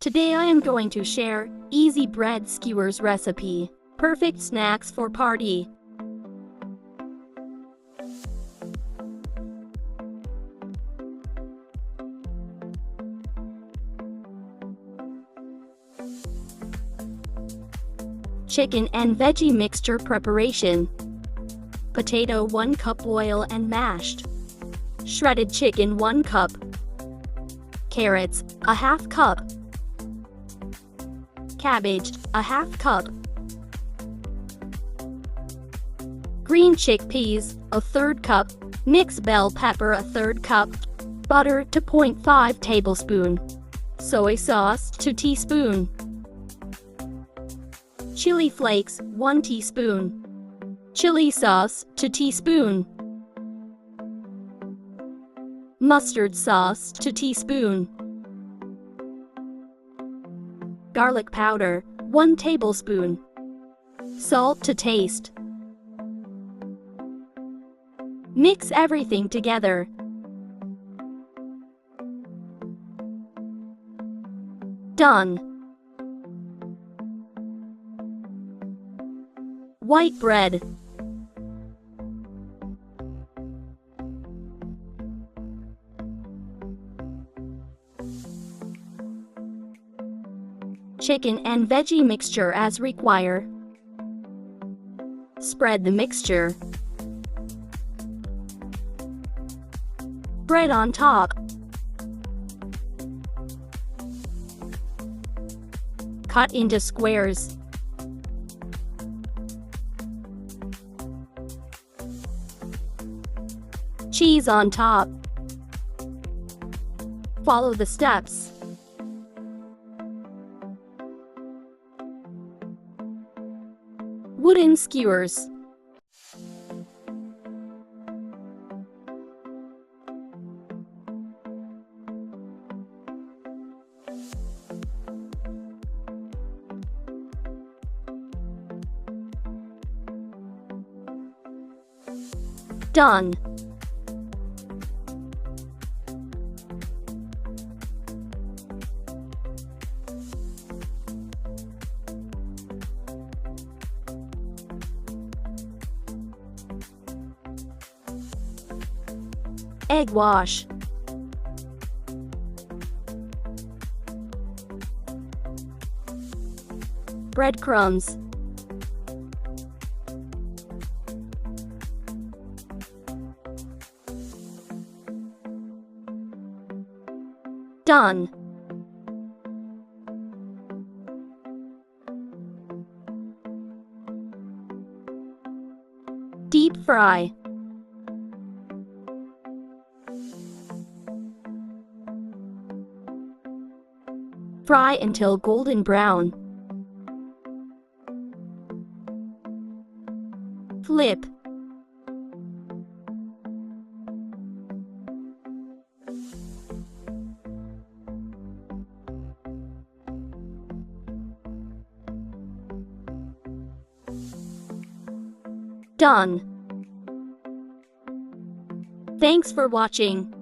Today I am going to share easy bread skewers recipe. Perfect snacks for party. Chicken and veggie mixture preparation. Potato 1 cup, oil and mashed. Shredded chicken 1 cup. Carrots a half cup. Cabbage a half cup. Green chickpeas a third cup. Mixed bell pepper a third cup. Butter 2.5 tablespoon. Soy sauce 2 teaspoon. Chili flakes 1 teaspoon. Chili sauce 2 teaspoon. Mustard sauce 2 teaspoon. Garlic powder 1 tablespoon. Salt to taste. Mix everything together. Done. White bread. Chicken and veggie mixture as required. Spread the mixture. Bread on top. Cut into squares. Cheese on top. Follow the steps. Wooden skewers. Done. Egg wash. Breadcrumbs. Done. Deep fry. Fry until golden brown. Flip. Done. Thanks for watching.